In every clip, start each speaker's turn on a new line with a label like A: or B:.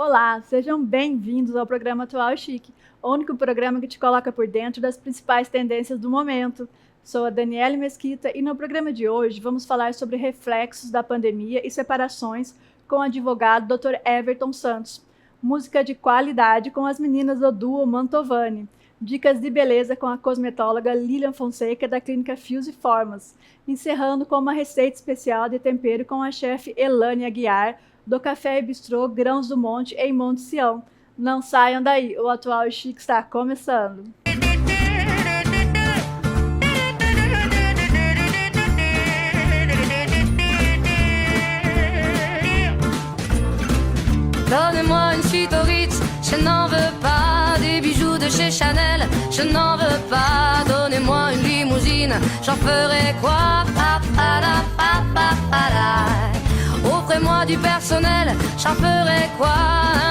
A: Olá, sejam bem-vindos ao programa Atual Chique, o único programa que te coloca por dentro das principais tendências do momento. Sou a Daniele Mesquita e no programa de hoje vamos falar sobre reflexos da pandemia e separações com o advogado Dr. Everton Santos. Música de qualidade com as meninas do duo Mantovani. Dicas de beleza com a cosmetóloga Lilian Fonseca da clínica Fuse Formas. Encerrando com uma receita especial de tempero com a chefe Elane Aguiar, do Café e Bistrô Grãos do Monte, em Monte Sião. Não saiam daí, o Atual Chique está começando.
B: Donnez-moi une suite au Ritz, je n'en veux pas. Des bijoux de chez Chanel, je n'en veux pas. Donnez-moi une limousine, j'en ferai quoi? Offrez-moi du personnel, j'en ferai quoi?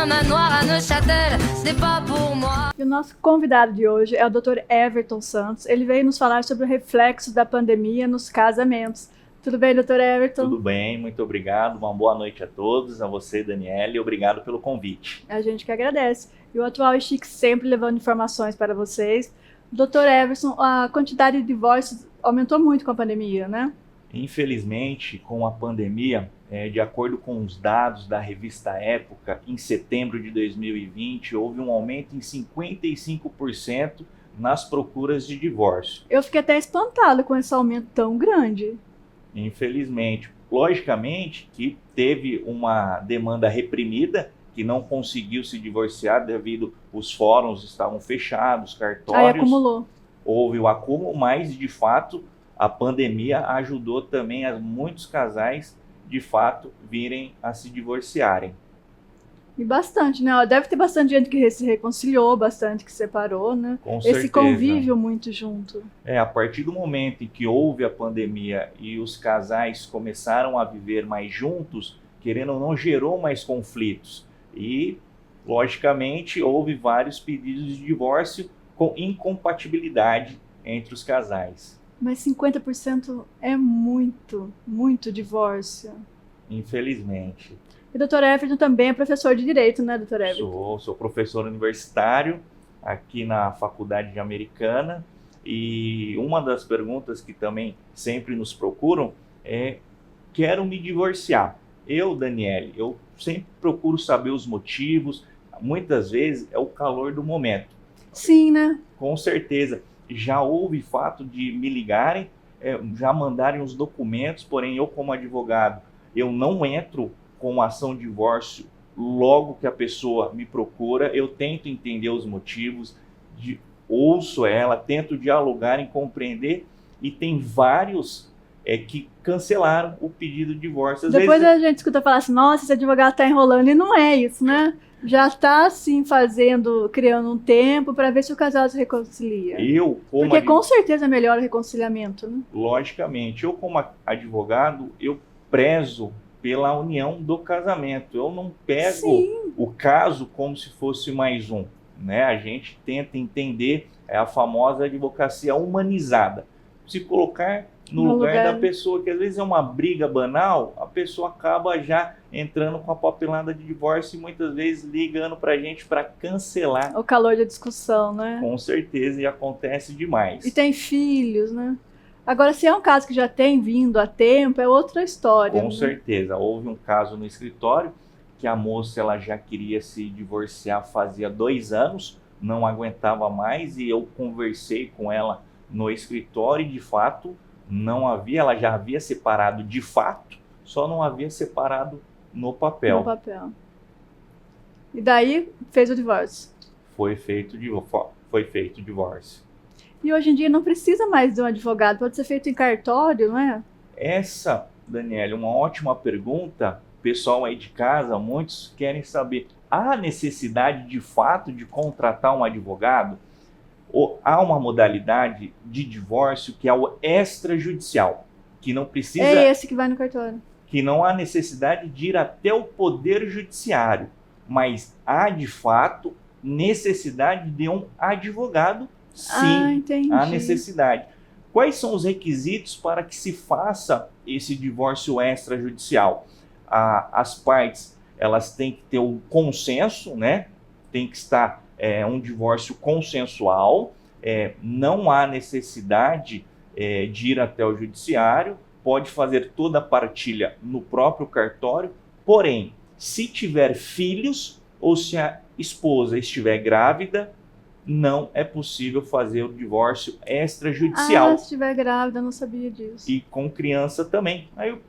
B: Un manoir à Neuchâtel, ce n'est pas pour moi.
A: E o nosso convidado de hoje é o Dr. Everton Santos. Ele veio nos falar sobre o reflexo da pandemia nos casamentos. Tudo bem, Dr. Everton?
C: Tudo bem, muito obrigado. Uma boa noite a todos, a você, Daniele, e obrigado pelo convite.
A: A gente que agradece. E o Atual Chique sempre levando informações para vocês. Dr. Everton, a quantidade de divórcios aumentou muito com a pandemia, né?
C: Infelizmente, com a pandemia, de acordo com os dados da revista Época, em setembro de 2020, houve um aumento em 55% nas procuras de divórcio.
A: Eu fiquei até espantado com esse aumento tão grande.
C: Infelizmente, logicamente que teve uma demanda reprimida, que não conseguiu se divorciar devido os fóruns estavam fechados, cartórios.
A: Aí acumulou.
C: Houve o acúmulo, mas de fato a pandemia ajudou também a muitos casais de fato virem a se divorciarem.
A: E bastante, né? Deve ter bastante gente que se reconciliou, bastante que separou, né?
C: Com certeza.
A: Esse convívio muito junto.
C: A partir do momento em que houve a pandemia e os casais começaram a viver mais juntos, querendo ou não, gerou mais conflitos. E, logicamente, houve vários pedidos de divórcio com incompatibilidade entre os casais.
A: Mas 50% é muito, muito divórcio.
C: Infelizmente.
A: E o Dr. Everton também é professor de Direito, né, Dr. Everton?
C: Sou professor universitário aqui na Faculdade de Americana, e uma das perguntas que também sempre nos procuram é: quero me divorciar. Eu, Daniele, eu sempre procuro saber os motivos, muitas vezes é o calor do momento.
A: Sim, né?
C: Com certeza. Já houve fato de me ligarem, já mandarem os documentos, porém eu, como advogado, eu não entro com ação de divórcio logo que a pessoa me procura. Eu tento entender os motivos, ouço ela, tento dialogar e compreender, e tem vários que cancelaram o pedido de divórcio. Às
A: Depois
C: vezes
A: a gente escuta falar assim: nossa, esse advogado está enrolando, e não é isso, né? Já está assim criando um tempo para ver se o casal se reconcilia. Porque com certeza melhora o reconciliamento, né?
C: Logicamente, eu como advogado, eu prezo pela união do casamento. Eu não pego o caso como se fosse mais um, né? A gente tenta entender a famosa advocacia humanizada. Se colocar no lugar da pessoa, que às vezes é uma briga banal, a pessoa acaba já entrando com a papelada de divórcio e muitas vezes ligando pra gente para cancelar.
A: O calor da discussão, né?
C: Com certeza, e acontece demais.
A: E tem filhos, né? Agora, se é um caso que já tem vindo há tempo, é outra história.
C: Com certeza. Houve um caso no escritório que a moça ela já queria se divorciar fazia 2 anos, não aguentava mais, e eu conversei com ela no escritório e de fato não havia, ela já havia separado de fato, só não havia separado no papel.
A: No papel. E daí fez o divórcio.
C: Foi feito o divórcio.
A: E hoje em dia não precisa mais de um advogado, pode ser feito em cartório, não é?
C: Essa, Daniele, uma ótima pergunta. O pessoal aí de casa, muitos querem saber: há necessidade de fato de contratar um advogado? Ou há uma modalidade de divórcio que é o extrajudicial, que não precisa...
A: É esse que vai no cartório.
C: Que não há necessidade de ir até o Poder Judiciário, mas há de fato necessidade de um advogado. Sim,
A: entendi.
C: Há necessidade. Quais são os requisitos para que se faça esse divórcio extrajudicial? As partes elas têm que ter um consenso, né? Tem que estar um divórcio consensual, não há necessidade de ir até o judiciário, pode fazer toda a partilha no próprio cartório, porém, se tiver filhos ou se a esposa estiver grávida, não é possível fazer o divórcio extrajudicial.
A: Se estiver grávida, eu não sabia disso.
C: E com criança também. Aí eu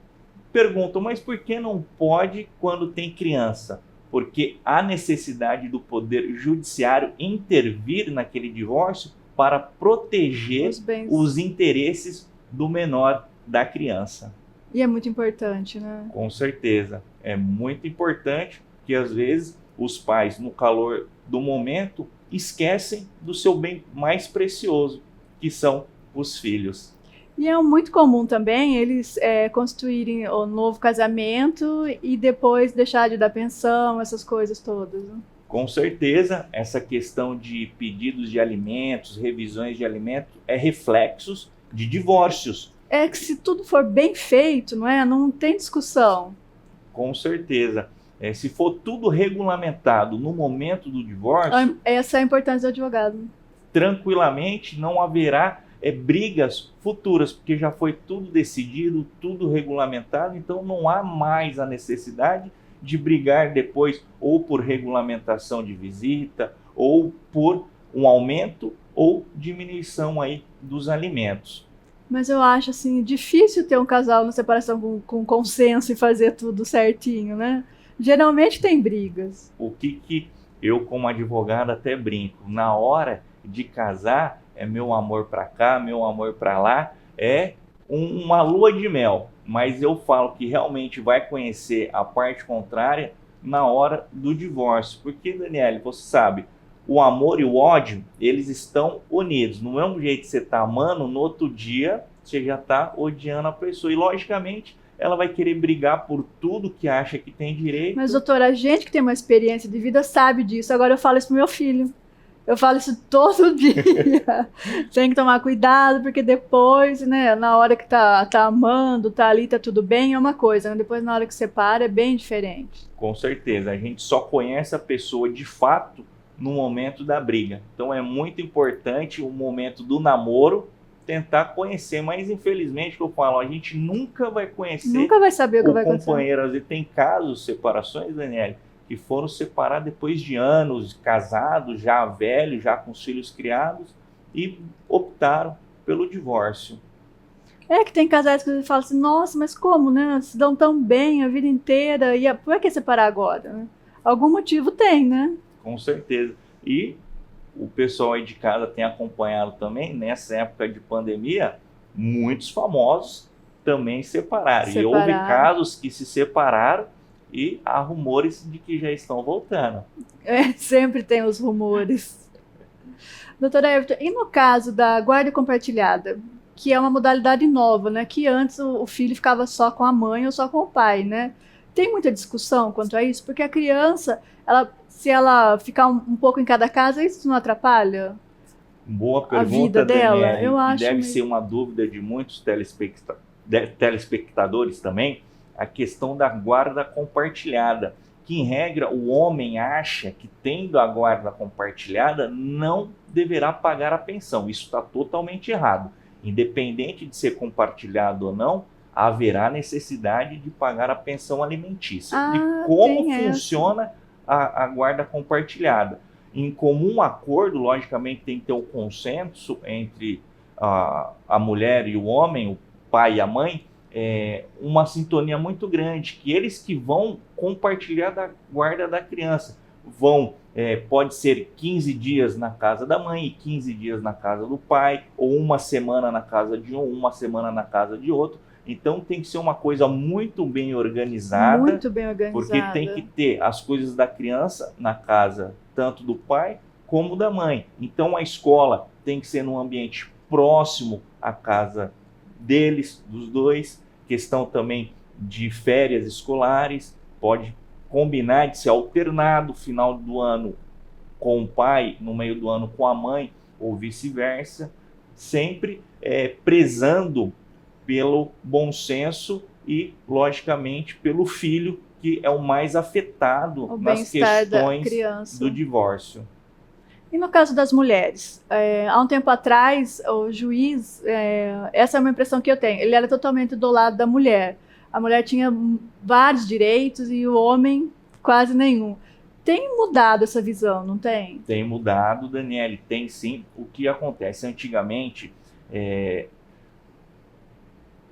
C: pergunto, mas por que não pode quando tem criança? Porque há necessidade do Poder Judiciário intervir naquele divórcio para proteger os interesses do menor, da criança.
A: E é muito importante, né?
C: Com certeza. É muito importante que, às vezes, os pais, no calor do momento, esquecem do seu bem mais precioso, que são os filhos.
A: E é muito comum também eles constituírem o novo casamento e depois deixar de dar pensão, essas coisas todas, né?
C: Com certeza, essa questão de pedidos de alimentos, revisões de alimentos, é reflexos de divórcios.
A: É que se tudo for bem feito, não tem discussão.
C: Com certeza. Se for tudo regulamentado no momento do divórcio...
A: Essa é a importância do advogado.
C: Tranquilamente não haverá brigas futuras, porque já foi tudo decidido, tudo regulamentado, então não há mais a necessidade de brigar depois ou por regulamentação de visita, ou por um aumento ou diminuição aí dos alimentos.
A: Mas eu acho assim, difícil ter um casal na separação com consenso e fazer tudo certinho, né? Geralmente tem brigas.
C: O que eu, como advogado, até brinco, na hora de casar, é meu amor para cá, meu amor para lá, é uma lua de mel. Mas eu falo que realmente vai conhecer a parte contrária na hora do divórcio. Porque, Daniele, você sabe, o amor e o ódio, eles estão unidos. No mesmo jeito que você está amando, no outro dia você já está odiando a pessoa. E, logicamente, ela vai querer brigar por tudo que acha que tem direito.
A: Mas, doutora, a gente que tem uma experiência de vida sabe disso. Agora eu falo isso pro meu filho. Eu falo isso todo dia. Tem que tomar cuidado, porque depois, né, na hora que tá amando, tá ali, tá tudo bem, é uma coisa. Né? Depois, na hora que separa, é bem diferente.
C: Com certeza. A gente só conhece a pessoa de fato no momento da briga. Então, é muito importante o momento do namoro tentar conhecer. Mas, infelizmente, que eu falo, a gente nunca vai conhecer.
A: Nunca vai saber o que vai acontecer.
C: O companheiro, às vezes, tem casos, separações, Daniele, que foram separar depois de anos, casados, já velhos, já com os filhos criados, e optaram pelo divórcio.
A: É que tem casais que você fala assim, nossa, mas como, né? Se dão tão bem a vida inteira, e por que separar agora? Né? Algum motivo tem, né?
C: Com certeza. E o pessoal aí de casa tem acompanhado também, nessa época de pandemia, muitos famosos também separaram. E houve casos que se separaram, e há rumores de que já estão voltando.
A: Sempre tem os rumores. Doutora Everton, e no caso da guarda compartilhada, que é uma modalidade nova, né? Que antes o filho ficava só com a mãe ou só com o pai, né? Tem muita discussão quanto a isso? Porque a criança, se ela ficar um pouco em cada casa, isso não atrapalha?
C: Boa pergunta,
A: a vida dela?
C: Daniele,
A: eu acho
C: deve ser uma dúvida de muitos telespectadores também, a questão da guarda compartilhada, que em regra o homem acha que tendo a guarda compartilhada não deverá pagar a pensão. Isso está totalmente errado. Independente de ser compartilhado ou não, haverá necessidade de pagar a pensão alimentícia. E como funciona a guarda compartilhada? Em comum acordo, logicamente tem que ter o consenso entre a mulher e o homem, o pai e a mãe, uma sintonia muito grande, que eles que vão compartilhar da guarda da criança. Pode ser 15 dias na casa da mãe e 15 dias na casa do pai, ou uma semana na casa de um, uma semana na casa de outro. Então tem que ser uma coisa muito bem organizada.
A: Muito bem organizada.
C: Porque tem que ter as coisas da criança na casa, tanto do pai como da mãe. Então a escola tem que ser num ambiente próximo à casa deles, dos dois. Questão também de férias escolares, pode combinar de ser alternado, final do ano com o pai, no meio do ano com a mãe, ou vice-versa, sempre prezando pelo bom senso e, logicamente, pelo filho que é o mais afetado
A: O
C: nas
A: bem-estar da
C: questões
A: criança.
C: do divórcio.
A: E no caso das mulheres, há um tempo atrás, o juiz, essa é uma impressão que eu tenho, ele era totalmente do lado da mulher. A mulher tinha vários direitos e o homem quase nenhum. Tem mudado essa visão, não tem?
C: Tem mudado, Daniele, tem sim. O que acontece? Antigamente,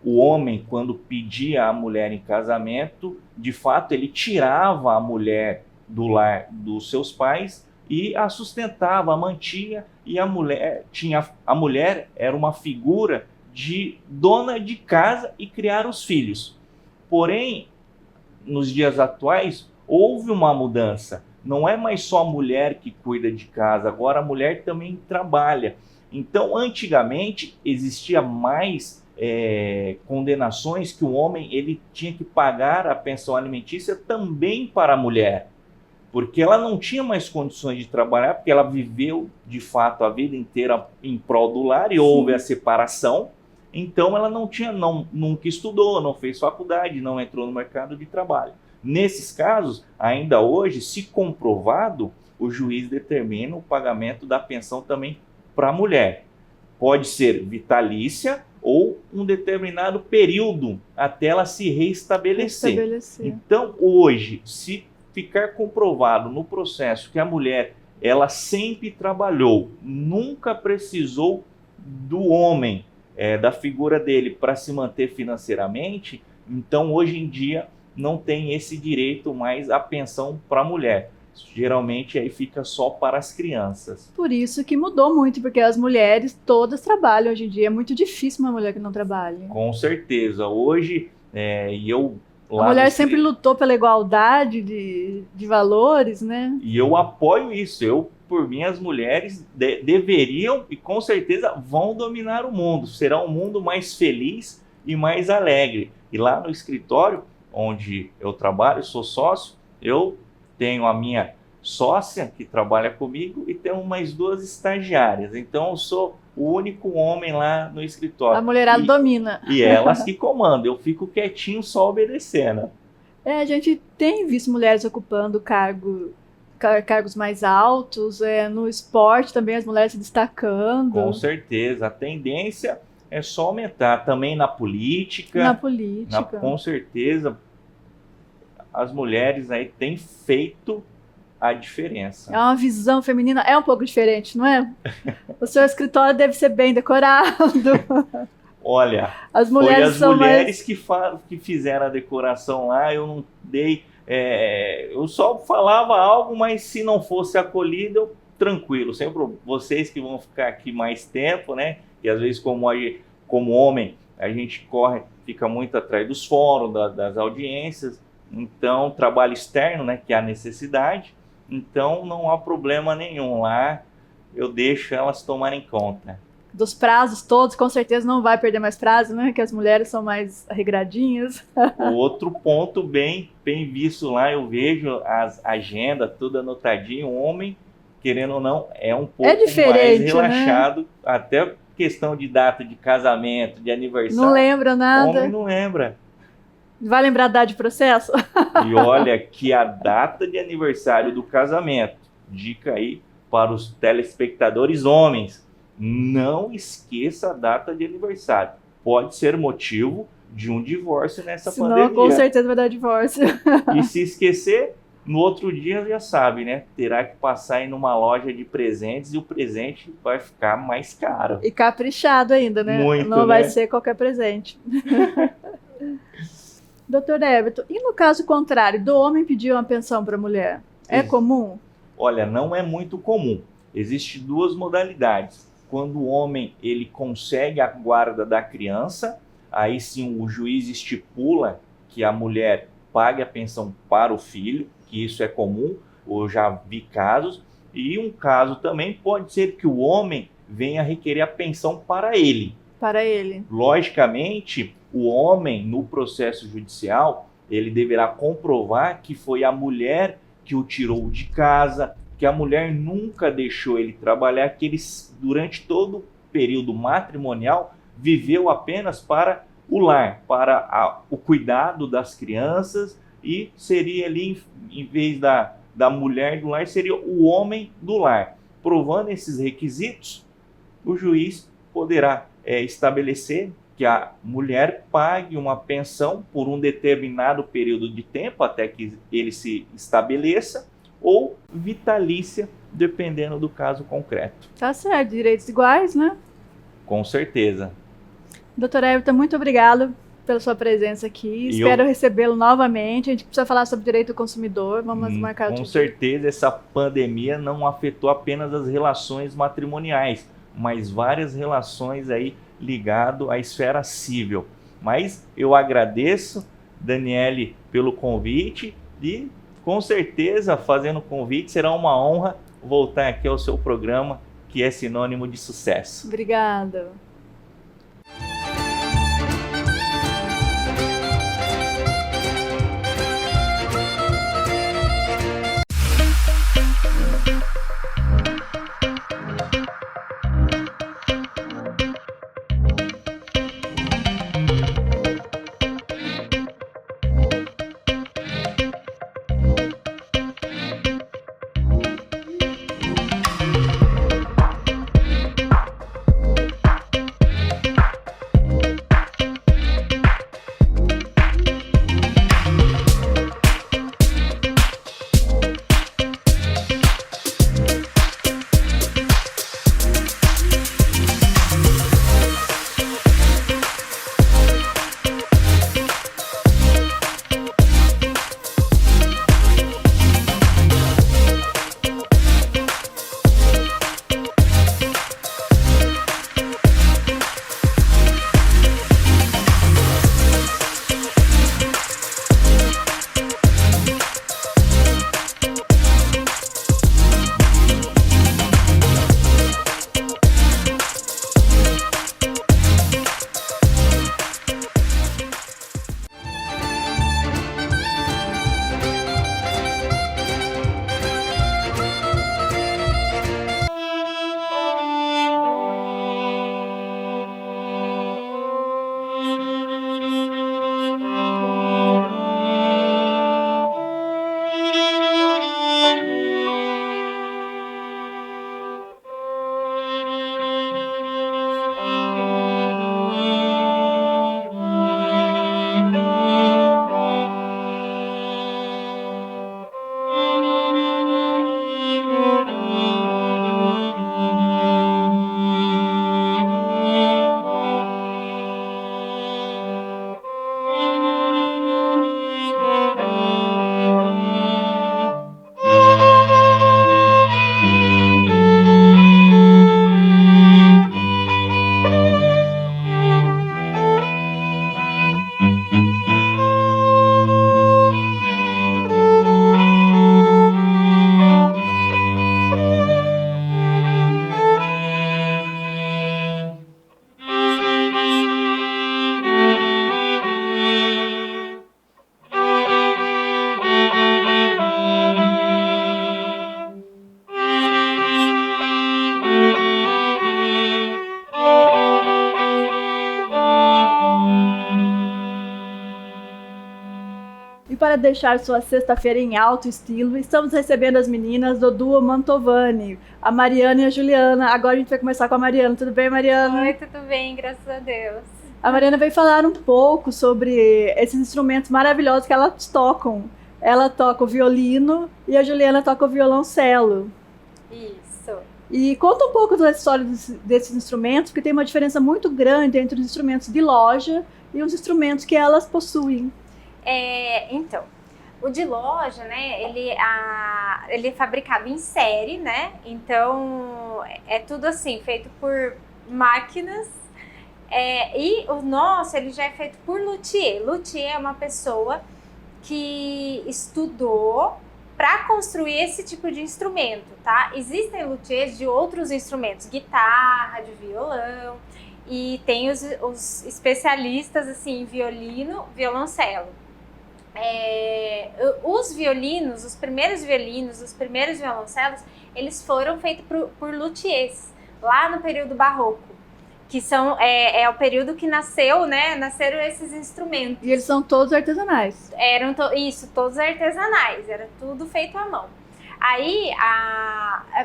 C: o homem, quando pedia a mulher em casamento, de fato, ele tirava a mulher do lar dos seus pais e a sustentava, a mantinha, e a mulher era uma figura de dona de casa e criar os filhos. Porém, nos dias atuais, houve uma mudança. Não é mais só a mulher que cuida de casa, agora a mulher também trabalha. Então, antigamente, existia mais condenações que o homem ele tinha que pagar a pensão alimentícia também para a mulher. Porque ela não tinha mais condições de trabalhar, porque ela viveu, de fato, a vida inteira em prol do lar e houve a separação. Então, ela nunca estudou, não fez faculdade, não entrou no mercado de trabalho. Nesses casos, ainda hoje, se comprovado, o juiz determina o pagamento da pensão também para a mulher. Pode ser vitalícia ou um determinado período até ela se reestabelecer. Então, hoje, se ficar comprovado no processo que a mulher ela sempre trabalhou, nunca precisou do homem, da figura dele para se manter financeiramente, então hoje em dia não tem esse direito mais à pensão para a mulher. Geralmente aí fica só para as crianças.
A: Por isso que mudou muito, porque as mulheres todas trabalham hoje em dia. É muito difícil uma mulher que não trabalhe.
C: Com certeza. Hoje,
A: a mulher sempre lutou pela igualdade de valores, né?
C: E eu apoio isso. Por mim, as mulheres deveriam e com certeza vão dominar o mundo. Será um mundo mais feliz e mais alegre. E lá no escritório, onde eu trabalho, sou sócio, eu tenho a minha sócia que trabalha comigo e tenho mais 2 estagiárias. Então, eu sou o único homem lá no escritório.
A: A mulherada domina.
C: E elas que comandam. Eu fico quietinho só obedecendo.
A: A gente tem visto mulheres ocupando cargos mais altos. No esporte também as mulheres se destacando.
C: Com certeza. A tendência é só aumentar. Também na política. Com certeza. As mulheres aí têm feito a diferença.
A: É uma visão feminina, é um pouco diferente, não é? O seu escritório deve ser bem decorado.
C: Olha,
A: as mulheres
C: que fizeram a decoração lá, eu não dei... eu só falava algo, mas se não fosse acolhido, eu tranquilo. Sempre vocês que vão ficar aqui mais tempo, né? E às vezes como homem, a gente fica muito atrás dos fóruns, das audiências. Então, trabalho externo, né, que é a necessidade, então não há problema nenhum lá, eu deixo elas tomarem conta.
A: Dos prazos todos, com certeza não vai perder mais prazo, né, que as mulheres são mais regradinhas.
C: O outro ponto bem visto lá, eu vejo as agendas, tudo anotadinho, o homem, querendo ou não, é um pouco mais relaxado, né? Até questão de data de casamento, de aniversário.
A: Não lembra nada.
C: O homem não lembra.
A: Vai lembrar a data de processo?
C: E olha que a data de aniversário do casamento, dica aí para os telespectadores homens, não esqueça a data de aniversário. Pode ser motivo de um divórcio nessa pandemia.
A: Com certeza vai dar divórcio.
C: E se esquecer, no outro dia já sabe, né? Terá que passar aí numa loja de presentes e o presente vai ficar mais caro.
A: E caprichado ainda, né?
C: Muito,
A: não vai ser qualquer presente. Doutor Everton, e no caso contrário, do homem pedir uma pensão para a mulher, é comum?
C: Olha, não é muito comum. Existem 2 modalidades. Quando o homem ele consegue a guarda da criança, aí sim o juiz estipula que a mulher pague a pensão para o filho, que isso é comum, eu já vi casos. E um caso também pode ser que o homem venha requerer a pensão para ele.
A: Para ele.
C: Logicamente, o homem, no processo judicial, ele deverá comprovar que foi a mulher que o tirou de casa, que a mulher nunca deixou ele trabalhar, que ele, durante todo o período matrimonial, viveu apenas para o lar, para o cuidado das crianças e seria ali, em vez da mulher do lar, seria o homem do lar. Provando esses requisitos, o juiz poderá estabelecer que a mulher pague uma pensão por um determinado período de tempo, até que ele se estabeleça, ou vitalícia, dependendo do caso concreto.
A: Tá certo, direitos iguais, né?
C: Com certeza.
A: Doutora Everton, muito obrigada pela sua presença aqui. Espero recebê-lo novamente. A gente precisa falar sobre direito do consumidor. Vamos marcar
C: Com certeza, essa pandemia não afetou apenas as relações matrimoniais, mas várias relações aí ligado à esfera civil. Mas eu agradeço, Daniele, pelo convite e com certeza, fazendo o convite, será uma honra voltar aqui ao seu programa, que é sinônimo de sucesso.
A: Obrigada. para deixar sua sexta-feira em alto estilo, estamos recebendo as meninas do duo Mantovani, a Mariana e a Juliana. Agora a gente vai começar com a Mariana. Tudo bem, Mariana?
D: Oi, tudo bem, graças a Deus.
A: A Mariana veio falar um pouco sobre esses instrumentos maravilhosos que elas tocam. Ela toca o violino e a Juliana toca o violoncelo.
D: Isso.
A: E conta um pouco da história desses instrumentos, porque tem uma diferença muito grande entre os instrumentos de loja e os instrumentos que elas possuem.
D: Então, o de loja, né, ele é fabricado em série, né, então é tudo assim, feito por máquinas, e o nosso, ele já é feito por luthier. Luthier é uma pessoa que estudou para construir esse tipo de instrumento, tá? Existem luthiers de outros instrumentos, guitarra, de violão, e tem os especialistas assim, em violino, violoncelo. Os violinos, os primeiros violoncelos, eles foram feitos por luthiers, lá no período barroco. que é o período que nasceu, né? Nasceram esses instrumentos.
A: E eles são todos artesanais.
D: Eram todos artesanais, era tudo feito à mão. Aí,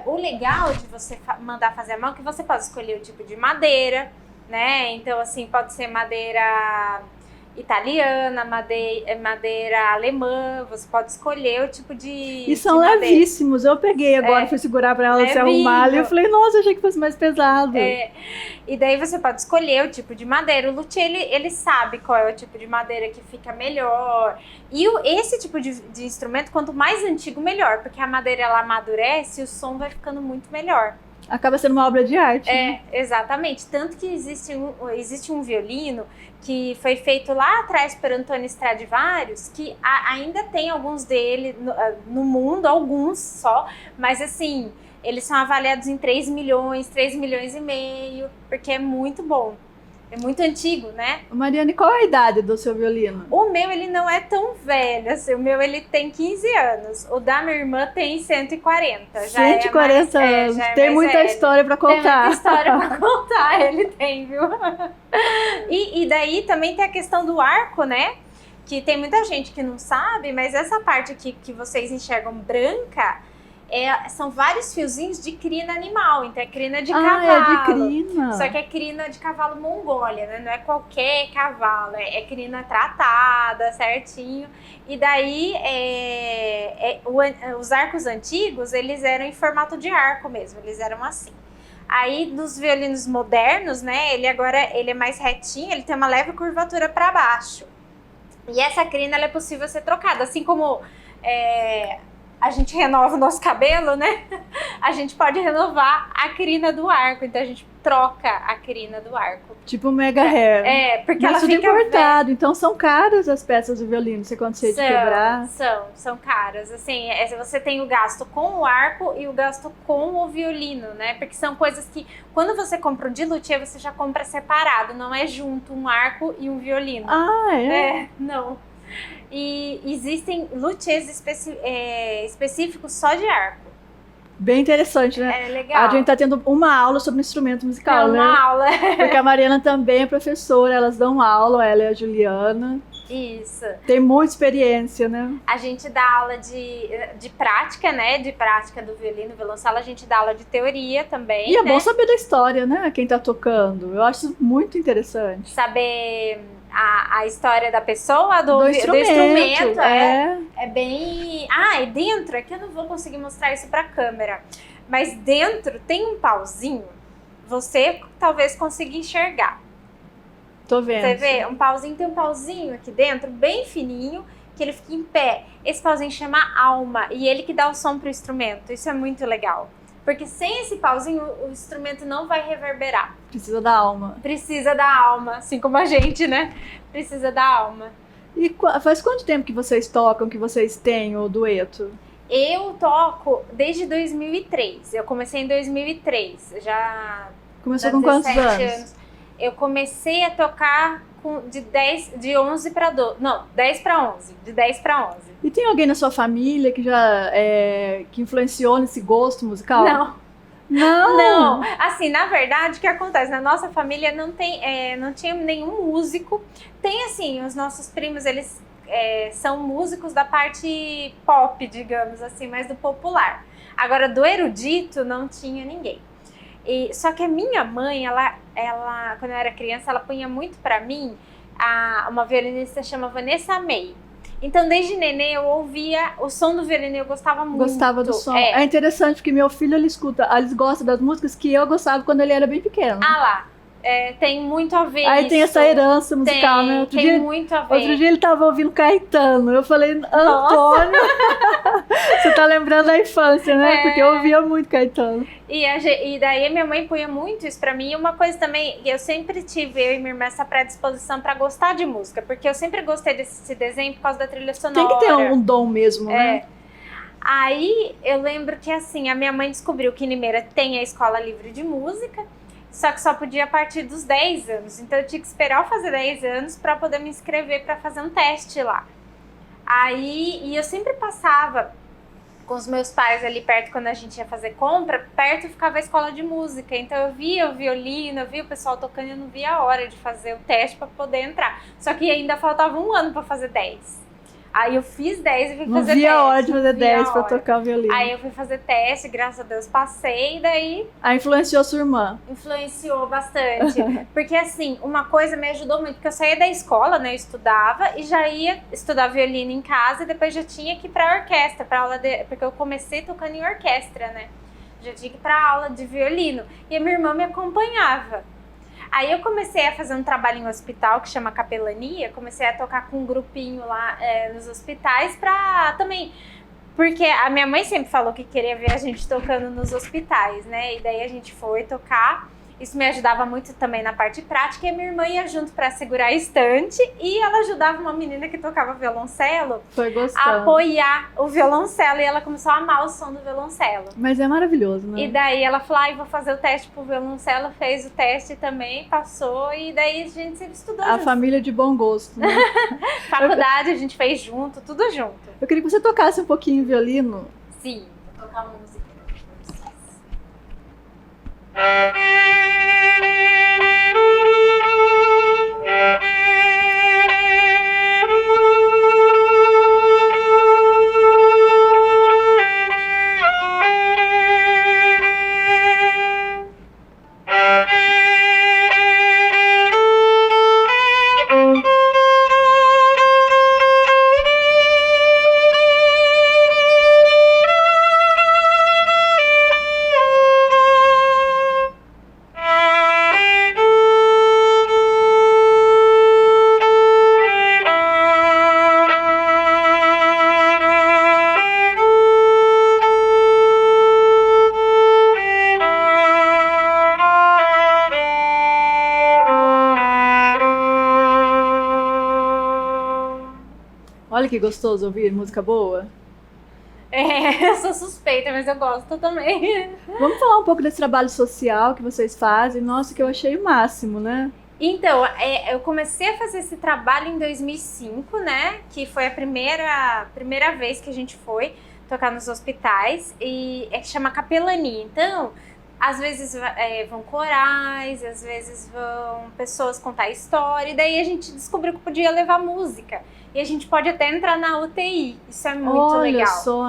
D: o legal de você mandar fazer à mão é que você pode escolher o tipo de madeira, né? Então, assim, pode ser madeira italiana, madeira alemã, você pode escolher o tipo de
A: E são levíssimos, eu peguei agora, fui segurar para ela se arrumar, e eu falei, nossa, achei que fosse mais pesado.
D: E daí você pode escolher o tipo de madeira, o luthier, ele sabe qual é o tipo de madeira que fica melhor, e esse tipo de instrumento, quanto mais antigo, melhor, porque a madeira, ela amadurece e o som vai ficando muito melhor.
A: Acaba sendo uma obra de arte.
D: Né? Exatamente. Tanto que existe um violino que foi feito lá atrás por Antonio Stradivarius, que ainda tem alguns dele no mundo, alguns só, mas assim, eles são avaliados em 3 milhões e meio, porque é muito bom. É muito antigo, né?
A: Mariane, qual a idade do seu violino?
D: O meu, ele não é tão velho, assim, o meu, ele tem 15 anos. O da minha irmã tem 140.
A: 140 anos. Tem muita história pra contar.
D: Tem muita história pra contar, ele tem, viu? E daí também tem a questão do arco, né? Que tem muita gente que não sabe, mas essa parte aqui que vocês enxergam branca, são vários fiozinhos de crina animal, então é crina de cavalo.
A: É de crina.
D: Só que é crina de cavalo Mongólia, né? Não é qualquer cavalo, é crina tratada, certinho. E daí, os arcos antigos, eles eram em formato de arco mesmo, eles eram assim. Aí, dos violinos modernos, né? Ele é mais retinho, ele tem uma leve curvatura para baixo. E essa crina, ela é possível ser trocada, assim como... a gente renova o nosso cabelo, né? A gente pode renovar a crina do arco. Então, a gente troca a crina do arco.
A: Tipo mega hair.
D: Porque
A: mas
D: ela
A: tudo
D: fica
A: importado. Então, são caras as peças do violino. Você consegue quebrar?
D: São caras. Assim, você tem o gasto com o arco e o gasto com o violino, né? Porque são coisas que, quando você compra um de luthier, você já compra separado. Não é junto um arco e um violino. Não. E existem luthiers específicos só de arco.
A: Bem interessante, né?
D: É legal.
A: A gente tá tendo uma aula sobre instrumento musical, né?
D: Uma aula.
A: Porque a Mariana também é professora, elas dão aula, ela e a Juliana.
D: Isso.
A: Tem muita experiência, né?
D: A gente dá aula de prática, né? De prática do violino, violoncelo. A gente dá aula de teoria também.
A: E é bom saber da história, né? Quem tá tocando. Eu acho isso muito interessante.
D: Saber a história da pessoa, do instrumento. É bem... e dentro, aqui eu não vou conseguir mostrar isso pra câmera, mas dentro tem um pauzinho, você talvez consiga enxergar.
A: Tô vendo.
D: Você vê? Tem um pauzinho aqui dentro, bem fininho, que ele fica em pé. Esse pauzinho chama alma, e ele que dá o som pro instrumento. Isso é muito legal. Porque sem esse pauzinho, o instrumento não vai reverberar.
A: Precisa da alma.
D: Precisa da alma, assim como a gente, né? Precisa da alma.
A: E faz quanto tempo que vocês tocam, que vocês têm o dueto?
D: Eu toco desde 2003. Eu comecei em 2003. Já...
A: Começou com quantos anos?
D: Eu comecei a tocar de 11 para 12. Não, 10 para 11. De 10 para 11.
A: E tem alguém na sua família que já que influenciou nesse gosto musical? Não.
D: Assim, na verdade, o que acontece? Na nossa família não tinha nenhum músico. Tem, assim, os nossos primos, eles são músicos da parte pop, digamos assim, mais do popular. Agora, do erudito, não tinha ninguém. Só que a minha mãe, ela, quando eu era criança, ela punha muito pra mim uma violinista chamada Vanessa May. Então, desde nenê, eu ouvia o som do violino e eu gostava muito.
A: Gostava do som. É interessante porque meu filho, ele gosta das músicas que eu gostava quando ele era bem pequeno.
D: Lá. Tem muito a ver.
A: Aí tem essa herança musical, né?
D: Tem muito a ver.
A: Outro dia ele tava ouvindo Caetano. Eu falei, Antônio, você tá lembrando da infância, né? Porque eu ouvia muito Caetano.
D: E daí a minha mãe punha muito isso pra mim. E uma coisa também, eu sempre tive, eu e minha irmã, essa predisposição pra gostar de música. Porque eu sempre gostei desse desenho por causa da trilha sonora.
A: Tem que ter um dom mesmo, né?
D: Aí eu lembro que assim, a minha mãe descobriu que em Limeira tem a Escola Livre de Música. Só que só podia a partir dos 10 anos. Então eu tinha que esperar eu fazer 10 anos para poder me inscrever para fazer um teste lá. E eu sempre passava com os meus pais ali perto, quando a gente ia fazer compra, perto ficava a escola de música. Então eu via o violino, eu via o pessoal tocando e eu não via a hora de fazer o teste para poder entrar. Só que ainda faltava um ano para fazer 10. Aí eu fiz 10 e fui
A: Não
D: fazer
A: via
D: teste.
A: a hora de fazer 10 para
D: hora.
A: tocar o violino.
D: Aí eu fui fazer teste, graças a Deus passei, e daí
A: Aí influenciou sua irmã.
D: influenciou bastante. Porque assim, uma coisa me ajudou muito, porque eu saía da escola, né, eu estudava e já ia estudar violino em casa e depois já tinha que ir pra orquestra, pra aula porque eu comecei tocando em orquestra, né? Já tinha que ir pra aula de violino. E a minha irmã me acompanhava. Aí eu comecei a fazer um trabalho em um hospital que chama Capelania, comecei a tocar com um grupinho lá nos hospitais pra também... Porque a minha mãe sempre falou que queria ver a gente tocando nos hospitais, né? E daí a gente foi tocar. Isso me ajudava muito também na parte prática. E a minha irmã ia junto para segurar a estante. E ela ajudava uma menina que tocava violoncelo
A: Foi
D: a
A: gostando.
D: apoiar o violoncelo. E ela começou a amar o som do violoncelo.
A: Mas é maravilhoso, né?
D: E daí ela falou, vou fazer o teste pro violoncelo. Fez o teste também, passou. E daí a gente sempre estudou
A: A
D: junto.
A: família de bom gosto, né?
D: Faculdade a gente fez junto, tudo junto.
A: Eu queria que você tocasse um pouquinho violino.
D: Sim, vou tocar uma música pra vocês.
A: Olha que gostoso ouvir música boa.
D: Eu sou suspeita, mas eu gosto também.
A: Vamos falar um pouco desse trabalho social que vocês fazem. Nossa, que eu achei o máximo, né?
D: Então, eu comecei a fazer esse trabalho em 2005, né? Que foi a primeira vez que a gente foi tocar nos hospitais. E chama capelania. Então, às vezes vão corais, às vezes vão pessoas contar história. E daí a gente descobriu que podia levar música. E a gente pode até entrar na UTI. Isso é muito legal.
A: Olha só,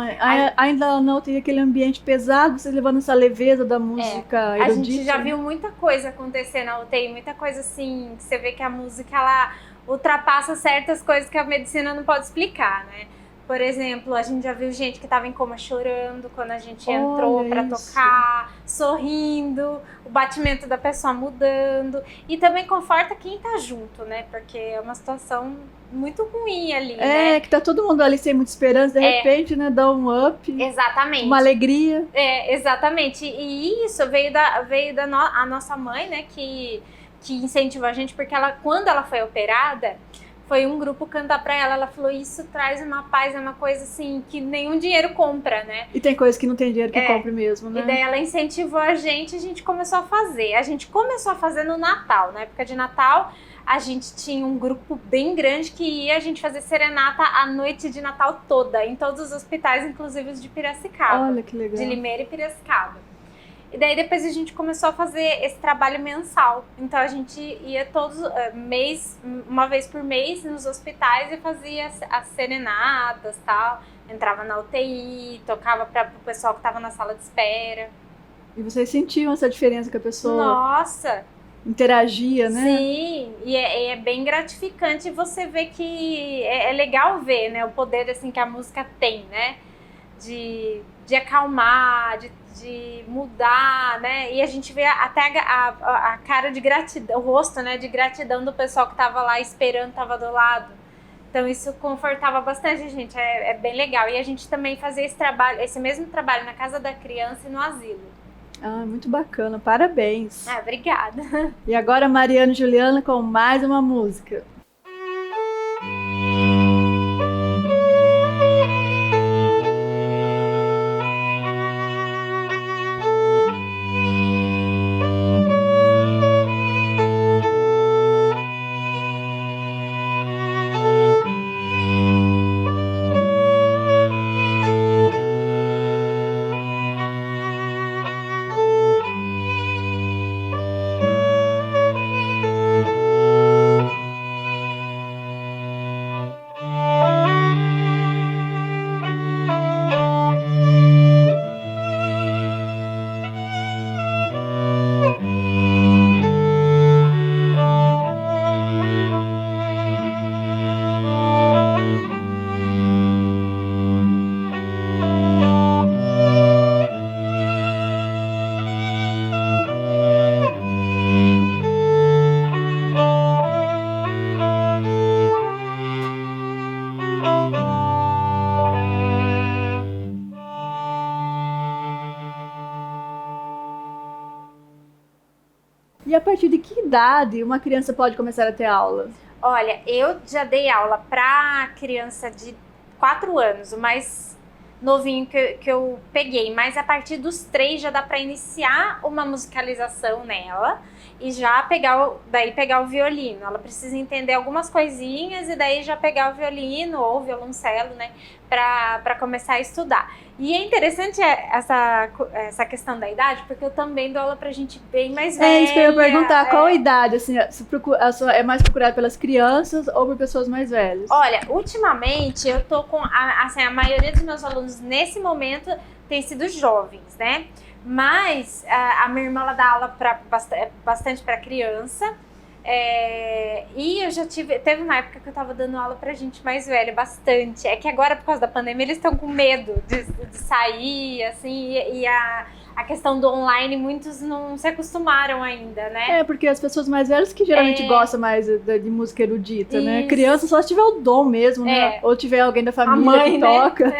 A: ainda não tem aquele ambiente pesado, vocês levando essa leveza da música erudita.
D: A gente já viu muita coisa acontecer na UTI, muita coisa assim, que você vê que a música ela ultrapassa certas coisas que a medicina não pode explicar, né? Por exemplo, a gente já viu gente que estava em coma chorando quando a gente entrou para tocar, sorrindo, o batimento da pessoa mudando. E também conforta quem tá junto, né? Porque é uma situação muito ruim ali, né?
A: Que tá todo mundo ali sem muita esperança, de repente, né, dá um up.
D: Exatamente.
A: Uma alegria.
D: Exatamente. E isso veio a nossa mãe, né, que incentivou a gente, porque quando ela foi operada, foi um grupo cantar pra ela falou, isso traz uma paz, é uma coisa assim, que nenhum dinheiro compra, né?
A: E tem coisa que não tem dinheiro que compre mesmo, né?
D: E daí ela incentivou a gente começou a fazer. A gente começou a fazer no Natal, na época de Natal, a gente tinha um grupo bem grande que ia a gente fazer serenata a noite de Natal toda, em todos os hospitais, inclusive os de Piracicaba.
A: Olha que legal.
D: De Limeira e Piracicaba. E daí depois a gente começou a fazer esse trabalho mensal. Então a gente ia uma vez por mês nos hospitais e fazia as serenatas, tal. Entrava na UTI, tocava para o pessoal que estava na sala de espera.
A: E vocês sentiam essa diferença que a pessoa
D: Nossa!
A: Interagia, né?
D: Sim, e é bem gratificante você ver que é legal ver, né, o poder assim que a música tem, né? De acalmar, de mudar, né? E a gente vê até a cara de gratidão, o rosto, né, de gratidão do pessoal que tava lá esperando, tava do lado. Então isso confortava bastante a gente, é bem legal. E a gente também fazia esse mesmo trabalho na Casa da Criança e no asilo.
A: Ah, muito bacana, parabéns.
D: Obrigada.
A: E agora Mariana e Juliana com mais uma música. E a partir de que idade uma criança pode começar a ter aula?
D: Olha, eu já dei aula para criança de 4 anos, o mais novinho que eu peguei, mas a partir dos 3 já dá para iniciar uma musicalização nela e já pegar o violino. Ela precisa entender algumas coisinhas e daí já pegar o violino ou o violoncelo, né, para começar a estudar. E é interessante essa questão da idade, porque eu também dou aula pra gente bem mais velha.
A: É isso que eu ia perguntar, qual a idade? Assim, é mais procurada pelas crianças ou por pessoas mais velhas?
D: Olha, ultimamente eu tô com, assim, a maioria dos meus alunos nesse momento tem sido jovens, né? Mas a minha irmã, ela dá aula bastante para criança. E eu já teve uma época que eu tava dando aula pra gente mais velha, bastante. É que agora, por causa da pandemia, eles estão com medo de sair, assim, e a questão do online, muitos não se acostumaram ainda, né?
A: Porque as pessoas mais velhas que geralmente gostam mais de música erudita, né?
D: Isso.
A: Criança só se tiver o dom mesmo, né? Ou tiver alguém da família
D: mãe,
A: que
D: né?
A: toca.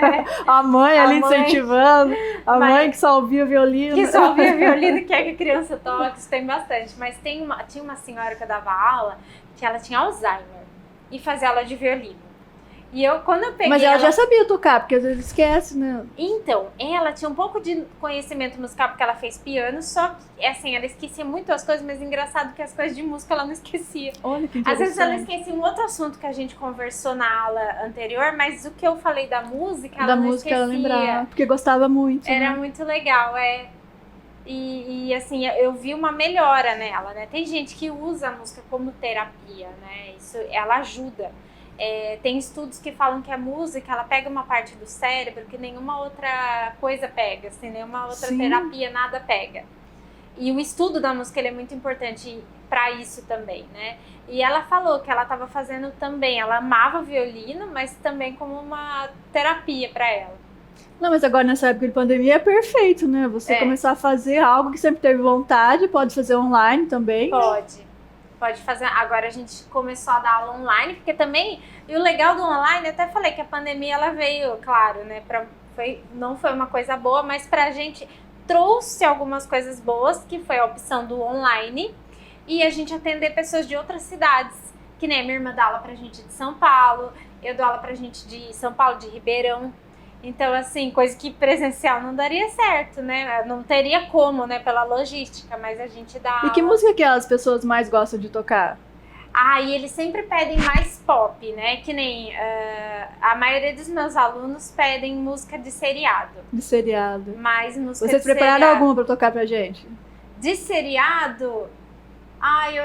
A: A mãe ali incentivando, a
D: Mas-
A: mãe que só ouvia o violino.
D: Que só ouvia violino e quer que a criança toque, isso tem bastante. Mas tinha uma senhora que eu dava aula, que ela tinha Alzheimer, e fazia aula de violino. E quando eu peguei
A: Mas ela já sabia tocar, porque às vezes esquece, né?
D: Então, ela tinha um pouco de conhecimento musical, porque ela fez piano, só que, assim, ela esquecia muito as coisas, mas engraçado que as coisas de música ela não esquecia.
A: Olha que
D: Às
A: interessante.
D: vezes ela esquecia um outro assunto que a gente conversou na aula anterior, mas o que eu falei da música, ela
A: Da
D: não
A: música
D: esquecia.
A: ela lembrava, porque gostava muito.
D: Era
A: né?
D: muito legal, E assim, eu vi uma melhora nela, né? Tem gente que usa a música como terapia, né? Isso, ela ajuda. Tem estudos que falam que a música, ela pega uma parte do cérebro que nenhuma outra coisa pega, assim, nenhuma outra
A: Sim.
D: terapia, nada pega. E o estudo da música, ele é muito importante para isso também, né? E ela falou que ela estava fazendo também, ela amava o violino, mas também como uma terapia para ela.
A: Não, mas agora nessa época de pandemia é perfeito, né? Você começar a fazer algo que sempre teve vontade, pode fazer online também.
D: Pode fazer. Agora a gente começou a dar aula online, porque também, e o legal do online, eu até falei que a pandemia ela veio, claro, né, não foi uma coisa boa, mas pra gente trouxe algumas coisas boas, que foi a opção do online, e a gente atender pessoas de outras cidades, que nem a minha irmã dá aula pra gente de São Paulo, eu dou aula pra gente de São Paulo, de Ribeirão. Então, assim, coisa que presencial não daria certo, né? Não teria como, né? Pela logística, mas a gente dá
A: E que
D: aula.
A: música que as pessoas mais gostam de tocar?
D: E eles sempre pedem mais pop, né? Que nem a maioria dos meus alunos pedem música de seriado.
A: De seriado.
D: Mais música
A: Vocês
D: de
A: prepararam
D: seriado.
A: alguma pra tocar pra gente?
D: De seriado?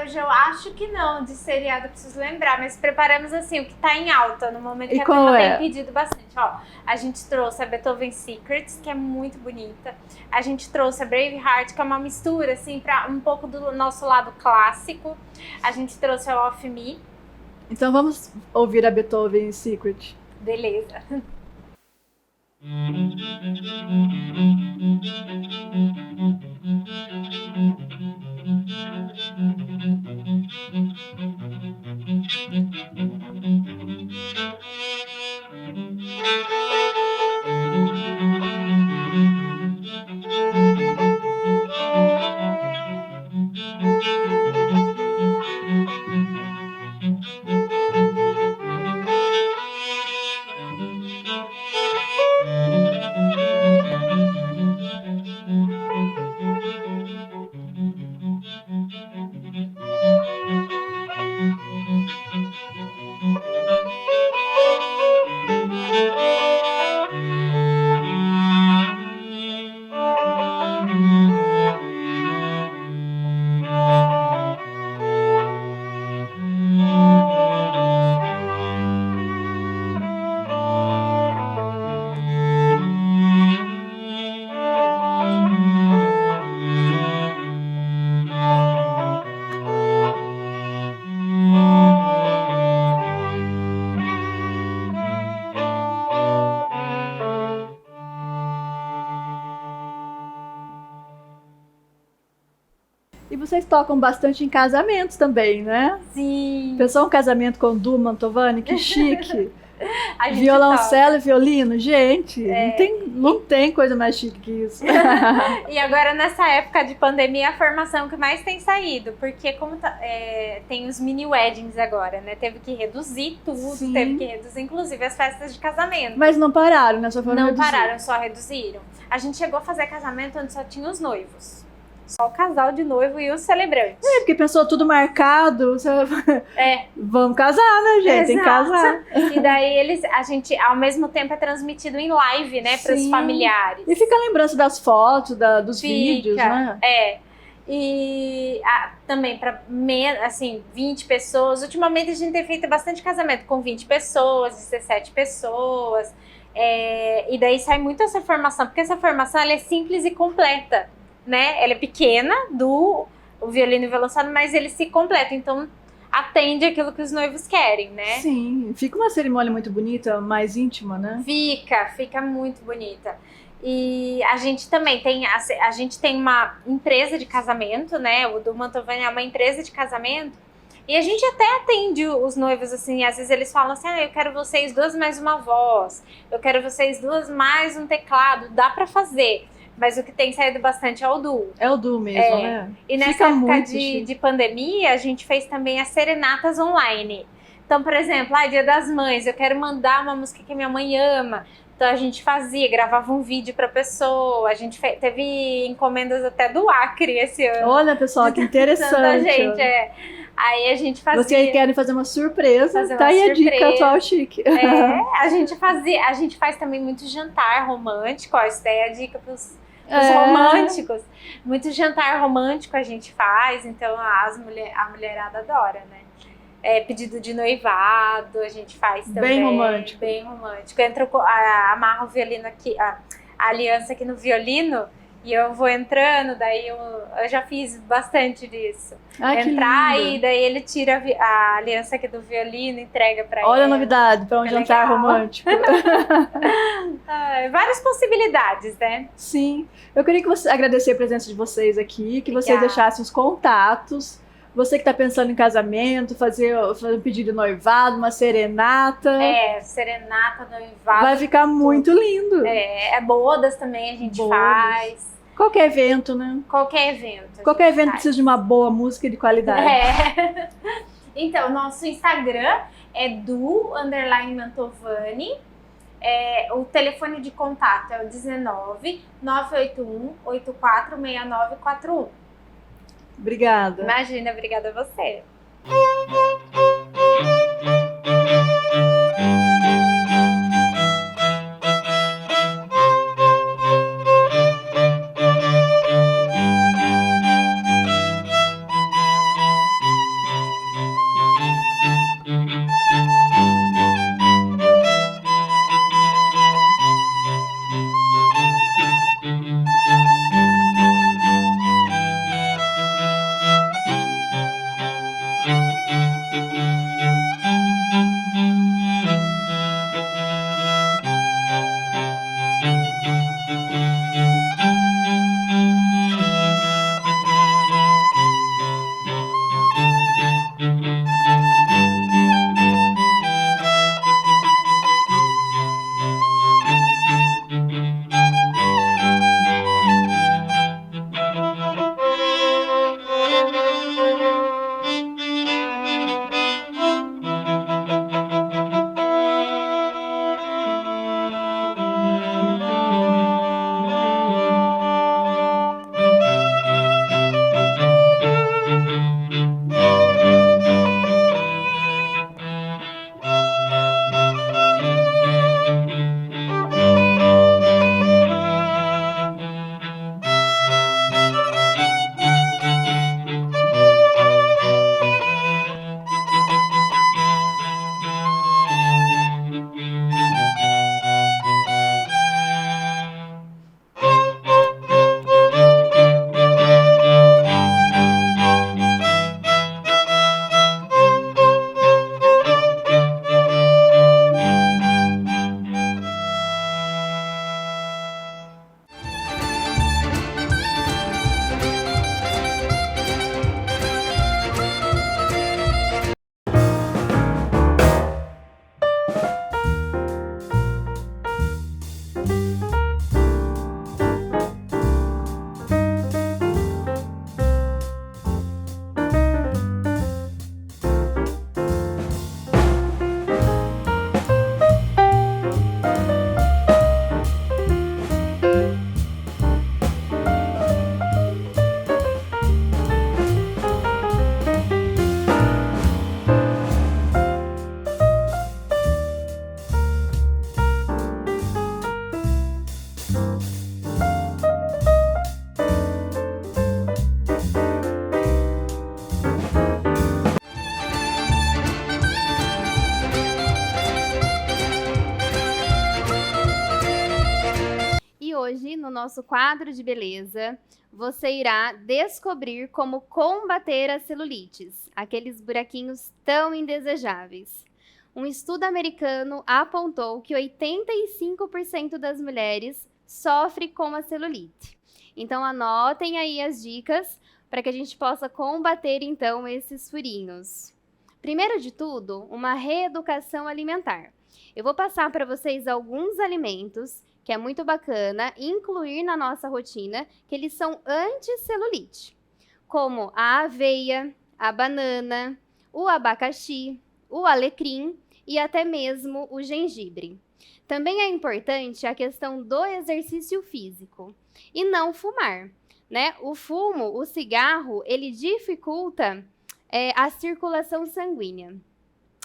D: Hoje eu acho que não. De seriado eu preciso lembrar. Mas preparamos, assim, o que tá em alta no momento,
A: E
D: que a
A: qual
D: turma
A: é?
D: tem pedido bastante. A gente trouxe a Beethoven Secrets, que é muito bonita. A gente trouxe a Braveheart, que é uma mistura, assim, pra um pouco do nosso lado clássico. A gente trouxe a Off Me.
A: Então vamos ouvir a Beethoven Secret.
D: Beleza.
A: E vocês tocam bastante em casamentos também, né?
D: Sim.
A: Pensou um casamento com Du Mantovani? Que chique!
D: A gente
A: Violoncelo e violino, gente, não tem coisa mais chique que isso.
D: E agora, nessa época de pandemia, a formação que mais tem saído, porque como tem os mini weddings agora, né? Teve que reduzir tudo,
A: Sim.
D: teve que reduzir, inclusive, as festas de casamento.
A: Mas não pararam, né? Só foram
D: Não
A: reduzir.
D: pararam, só reduziram. A gente chegou a fazer casamento onde só tinha os noivos. Só o casal de noivo e os celebrantes.
A: Porque pensou tudo marcado. Vamos casar, né, gente? Tem que
D: Exato.
A: casar.
D: E daí a gente, ao mesmo tempo, é transmitido em live, né, para os
A: Sim.
D: familiares.
A: E fica a lembrança das fotos, dos vídeos, né?
D: E também para assim, 20 pessoas. Ultimamente a gente tem feito bastante casamento com 20 pessoas, 17 pessoas. E daí sai muito essa formação, porque essa formação ela é simples e completa, né? Ela é pequena, o violino e o violoncelo, mas ele se completa. Então atende aquilo que os noivos querem, né?
A: Sim, fica uma cerimônia muito bonita, mais íntima, né?
D: Fica muito bonita. E a gente também a gente tem uma empresa de casamento, né? O do Mantovani é uma empresa de casamento. E a gente até atende os noivos, assim, às vezes eles falam assim, eu quero vocês duas mais uma voz, eu quero vocês duas mais um teclado, dá pra fazer. Mas o que tem saído bastante é o duo.
A: É o duo mesmo, né?
D: E nessa época de pandemia, a gente fez também as serenatas online. Então, por exemplo, Dia das Mães, eu quero mandar uma música que minha mãe ama. Então a gente gravava um vídeo pra pessoa. A gente teve encomendas até do Acre esse ano.
A: Olha, pessoal, que interessante.
D: Tanta gente, Aí a gente fazia.
A: Vocês querem fazer uma surpresa? Tá aí a dica atual chique.
D: A gente faz também muito jantar romântico. Ó, isso daí é a dica pros românticos. Muito jantar romântico a gente faz, então a mulherada adora, né? Pedido de noivado, a gente faz também. Bem romântico. Amarra o violino aqui, a aliança aqui no violino e eu vou entrando, daí eu já fiz bastante disso. Entrar e daí ele tira a aliança aqui do violino e entrega pra ele.
A: Olha a novidade para um jantar romântico.
D: Várias possibilidades, né?
A: Sim. Eu queria agradecer a presença de vocês aqui, que vocês deixassem os contatos. Você que está pensando em casamento, fazer um pedido de noivado, uma serenata.
D: Serenata, noivado.
A: Vai ficar muito lindo.
D: Bodas também a gente faz.
A: Qualquer evento, né?
D: Qualquer evento.
A: Qualquer evento precisa de uma boa música e de qualidade.
D: Então, nosso Instagram é _Mantovani. O telefone de contato é o 19 981 846941.
A: Obrigada.
D: Imagina, obrigada a você.
E: nosso quadro de beleza, você irá descobrir como combater as celulites, aqueles buraquinhos tão indesejáveis. Um estudo americano apontou que 85% das mulheres sofrem com a celulite. Então anotem aí as dicas para que a gente possa combater então esses furinhos. Primeiro de tudo, uma reeducação alimentar. Eu vou passar para vocês alguns alimentos que é muito bacana incluir na nossa rotina, que eles são anti-celulite, como a aveia, a banana, o abacaxi, o alecrim e até mesmo o gengibre. Também é importante a questão do exercício físico e não fumar, né? O fumo, o cigarro, ele dificulta a circulação sanguínea.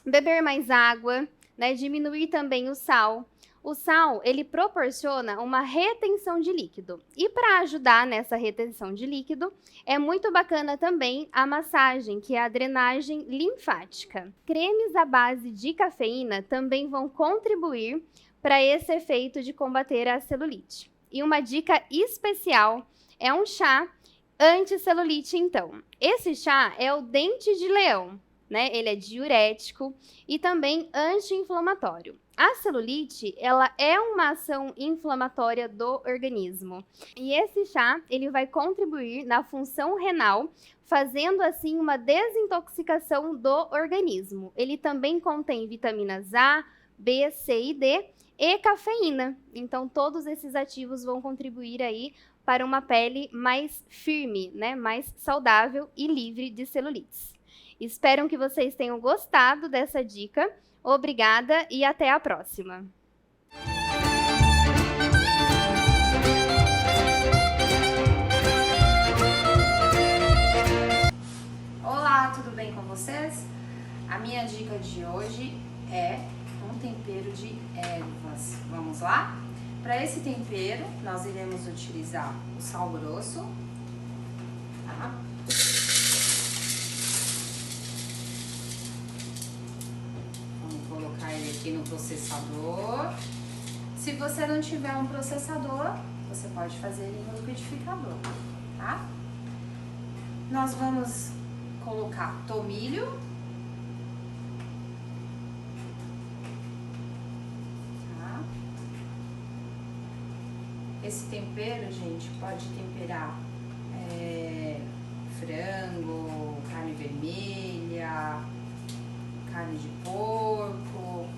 E: Beber mais água, né? Diminuir também o sal. O sal, ele proporciona uma retenção de líquido. E para ajudar nessa retenção de líquido, é muito bacana também a massagem, que é a drenagem linfática. Cremes à base de cafeína também vão contribuir para esse efeito de combater a celulite. E uma dica especial é um chá anti-celulite, então. Esse chá é o dente de leão, né? Ele é diurético e também anti-inflamatório. A celulite, ela é uma ação inflamatória do organismo. E esse chá, ele vai contribuir na função renal, fazendo assim uma desintoxicação do organismo. Ele também contém vitaminas A, B, C e D e cafeína. Então, todos esses ativos vão contribuir aí para uma pele mais firme, né? Mais saudável e livre de celulites. Espero que vocês tenham gostado dessa dica. Obrigada e até a próxima!
F: Olá, tudo bem com vocês? A minha dica de hoje é um tempero de ervas. Vamos lá? Para esse tempero, nós iremos utilizar o sal grosso, tá? Colocar ele aqui no processador. Se você não tiver um processador, você pode fazer ele no liquidificador, tá? Nós vamos colocar tomilho, tá? Esse tempero, gente, pode temperar frango, carne vermelha, carne de porco.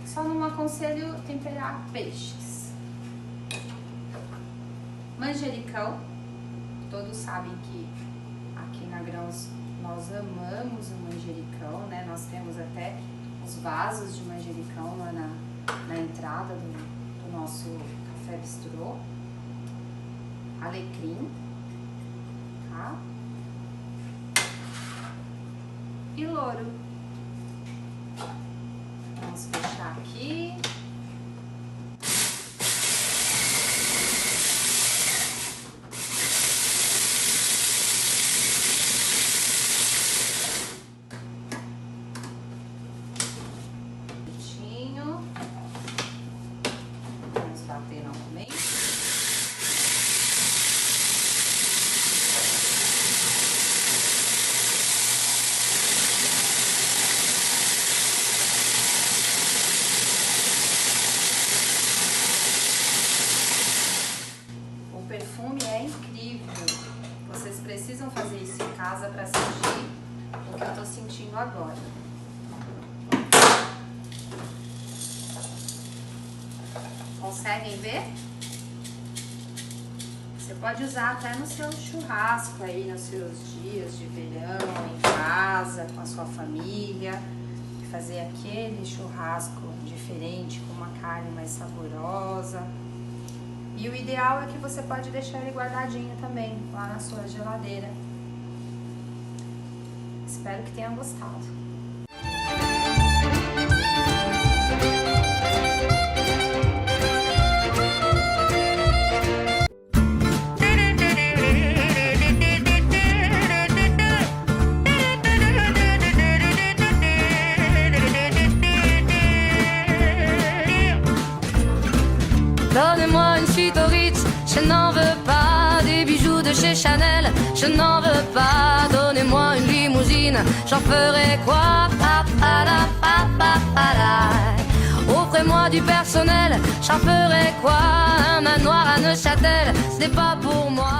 F: Só não aconselho temperar peixes. Manjericão. Todos sabem que aqui na Grãos nós amamos o manjericão, né? Nós temos até os vasos de manjericão lá na entrada do nosso café bistrô. Alecrim, tá? E louro. Vamos fechar aqui. Bonitinho. Vamos bater novamente. Precisam fazer isso em casa para sentir o que eu tô sentindo agora. Conseguem ver? Você pode usar até no seu churrasco aí, nos seus dias de verão, em casa, com a sua família. Fazer aquele churrasco diferente, com uma carne mais saborosa. E o ideal é que você pode deixar ele guardadinho também, lá na sua geladeira. Espero que tenham gostado.
B: Donnez-moi une suite au Ritz, je n'en veux pas. Des bijoux de chez Chanel, je n'en veux pas. Donnez-moi une limousine, j'en ferai quoi? Offrez-moi du personnel, j'en ferai quoi? Un manoir à Neuchâtel, ce n'est pas pour moi.